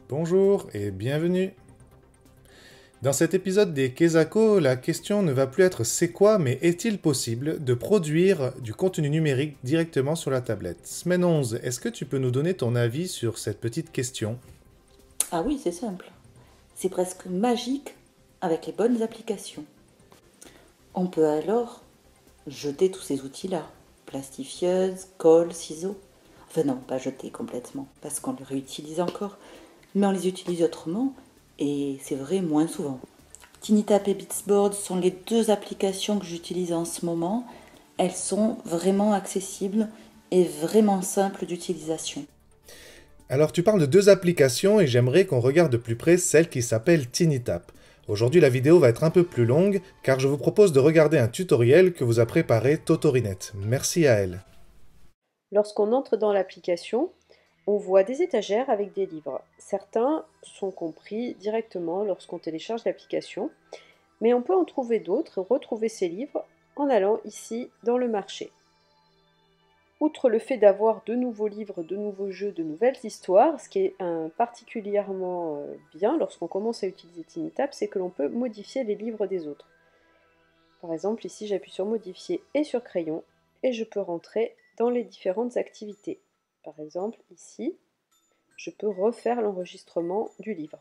Bonjour et bienvenue. Dans cet épisode des Kezako, la question ne va plus être c'est quoi, mais est-il possible de produire du contenu numérique directement sur la tablette? Semaine 11, est-ce que tu peux nous donner ton avis sur cette petite question? Ah oui, c'est simple. C'est presque magique avec les bonnes applications. On peut alors jeter tous ces outils-là. Plastifieuse, colle, ciseaux. Enfin non, pas jeter complètement, parce qu'on les réutilise encore. Mais on les utilise autrement, et c'est vrai moins souvent. TinyTap et Beatsboard sont les deux applications que j'utilise en ce moment. Elles sont vraiment accessibles et vraiment simples d'utilisation. Alors tu parles de deux applications et j'aimerais qu'on regarde de plus près celle qui s'appelle TinyTap. Aujourd'hui la vidéo va être un peu plus longue car je vous propose de regarder un tutoriel que vous a préparé Totorinette. Merci à elle. Lorsqu'on entre dans l'application, on voit des étagères avec des livres. Certains sont compris directement lorsqu'on télécharge l'application, mais on peut en trouver d'autres et retrouver ces livres en allant ici dans le marché. Outre le fait d'avoir de nouveaux livres, de nouveaux jeux, de nouvelles histoires, ce qui est particulièrement bien lorsqu'on commence à utiliser TinyTap, c'est que l'on peut modifier les livres des autres. Par exemple, ici j'appuie sur modifier et sur crayon et je peux rentrer dans les différentes activités. Par exemple, ici, je peux refaire l'enregistrement du livre.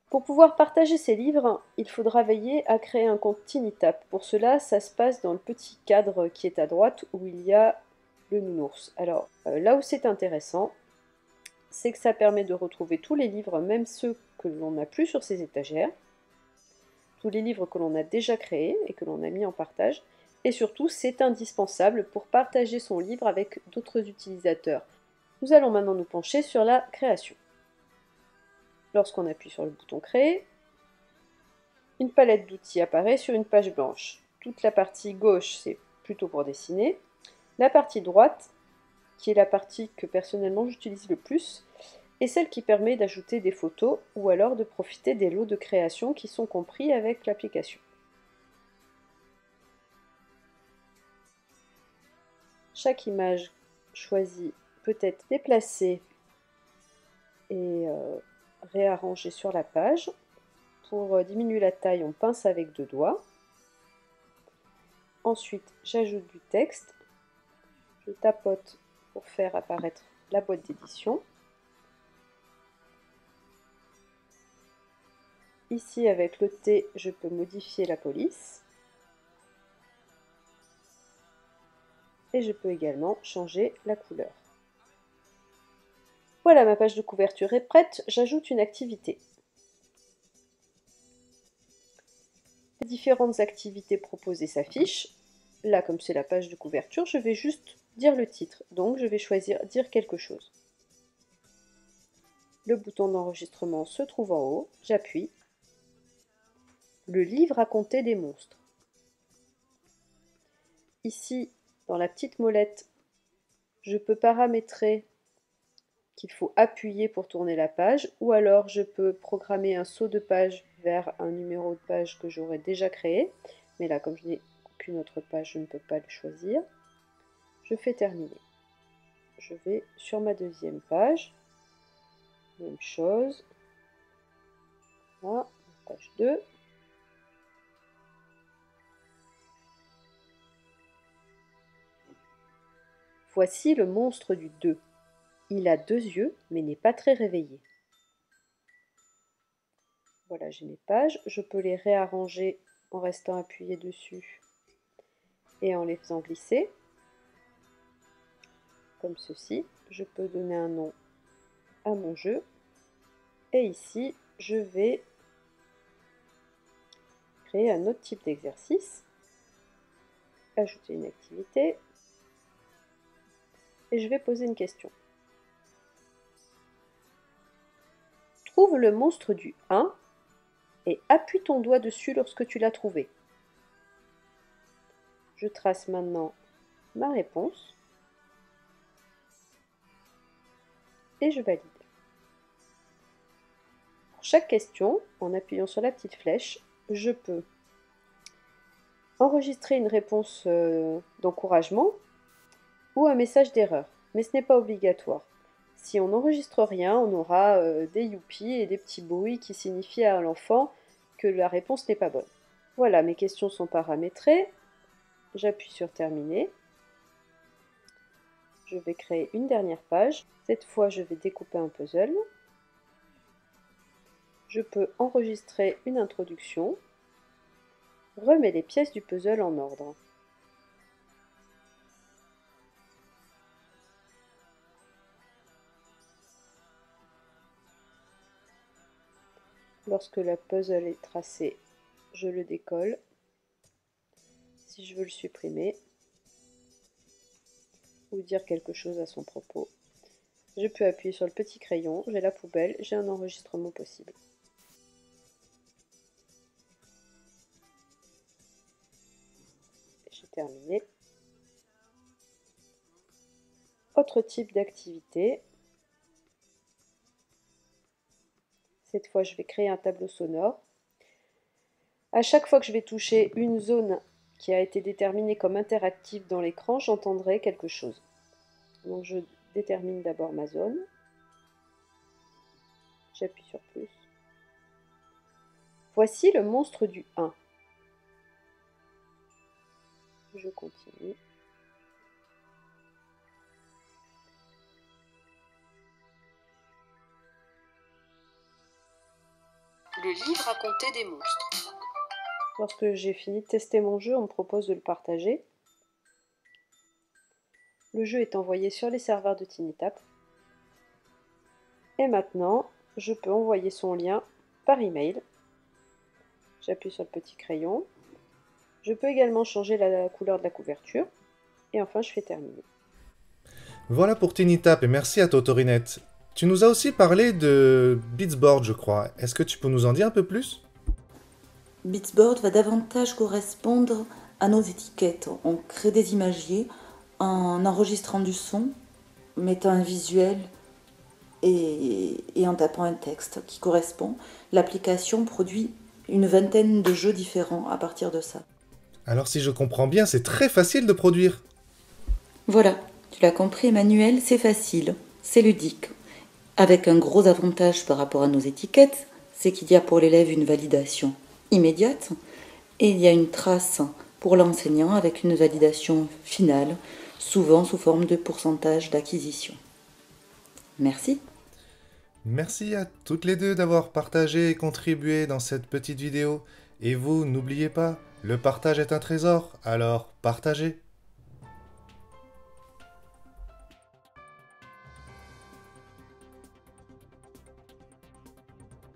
Pour pouvoir partager ces livres, il faudra veiller à créer un compte TinyTap. Pour cela, ça se passe dans le petit cadre qui est à droite où il y a le nounours. Alors, là où c'est intéressant, c'est que ça permet de retrouver tous les livres, même ceux que l'on n'a plus sur ces étagères, tous les livres que l'on a déjà créés et que l'on a mis en partage, et surtout, c'est indispensable pour partager son livre avec d'autres utilisateurs. Nous allons maintenant nous pencher sur la création. Lorsqu'on appuie sur le bouton Créer, une palette d'outils apparaît sur une page blanche. Toute la partie gauche, c'est plutôt pour dessiner. La partie droite, qui est la partie que personnellement j'utilise le plus, est celle qui permet d'ajouter des photos ou alors de profiter des lots de création qui sont compris avec l'application. Chaque image choisie peut être déplacée et réarrangée sur la page. Pour diminuer la taille, on pince avec deux doigts. Ensuite, j'ajoute du texte. Je tapote pour faire apparaître la boîte d'édition. Ici, avec le T, je peux modifier la police. Et je peux également changer la couleur. Voilà, ma page de couverture est prête. J'ajoute une activité. Les différentes activités proposées s'affichent. Là, comme c'est la page de couverture, je vais juste dire le titre. Donc, je vais choisir dire quelque chose. Le bouton d'enregistrement se trouve en haut. J'appuie. Le livre à compter des monstres. Ici, dans la petite molette, je peux paramétrer qu'il faut appuyer pour tourner la page, ou alors je peux programmer un saut de page vers un numéro de page que j'aurais déjà créé. Mais là, comme je n'ai aucune autre page, je ne peux pas le choisir. Je fais terminer. Je vais sur ma deuxième page. Même chose. Voilà, page 2. Voici le monstre du 2. Il a deux yeux, mais n'est pas très réveillé. Voilà, j'ai mes pages. Je peux les réarranger en restant appuyé dessus et en les faisant glisser. Comme ceci. Je peux donner un nom à mon jeu. Et ici, je vais créer un autre type d'exercice. Ajouter une activité. Et je vais poser une question. Trouve le monstre du 1 et appuie ton doigt dessus lorsque tu l'as trouvé. Je trace maintenant ma réponse et je valide. Pour chaque question, en appuyant sur la petite flèche, je peux enregistrer une réponse d'encouragement ou un message d'erreur, mais ce n'est pas obligatoire. Si on n'enregistre rien, on aura des youpies et des petits bruits qui signifient à l'enfant que la réponse n'est pas bonne. Voilà, mes questions sont paramétrées. J'appuie sur terminer. Je vais créer une dernière page. Cette fois, je vais découper un puzzle. Je peux enregistrer une introduction. Remets les pièces du puzzle en ordre. Lorsque le puzzle est tracé, je le décolle. Si je veux le supprimer ou dire quelque chose à son propos, je peux appuyer sur le petit crayon, j'ai la poubelle, j'ai un enregistrement possible. J'ai terminé. Autre type d'activité. Cette fois, je vais créer un tableau sonore. À chaque fois que je vais toucher une zone qui a été déterminée comme interactive dans l'écran, j'entendrai quelque chose. Donc je détermine d'abord ma zone. J'appuie sur plus. Voici le monstre du 1. Je continue. Le livre racontait des monstres. Lorsque j'ai fini de tester mon jeu, on me propose de le partager. Le jeu est envoyé sur les serveurs de TinyTap. Et maintenant, je peux envoyer son lien par email. J'appuie sur le petit crayon. Je peux également changer la couleur de la couverture. Et enfin, je fais terminer. Voilà pour TinyTap et merci à Totorinette. Tu nous as aussi parlé de Beatsboard, je crois. Est-ce que tu peux nous en dire un peu plus? Beatsboard va davantage correspondre à nos étiquettes. On crée des imagiers en enregistrant du son, mettant un visuel et en tapant un texte qui correspond. L'application produit une vingtaine de jeux différents à partir de ça. Alors si je comprends bien, c'est très facile de produire. Voilà, tu l'as compris Emmanuel, c'est facile, c'est ludique. Avec un gros avantage par rapport à nos étiquettes, c'est qu'il y a pour l'élève une validation immédiate et il y a une trace pour l'enseignant avec une validation finale, souvent sous forme de pourcentage d'acquisition. Merci. Merci à toutes les deux d'avoir partagé et contribué dans cette petite vidéo. Et vous, n'oubliez pas, le partage est un trésor, alors partagez.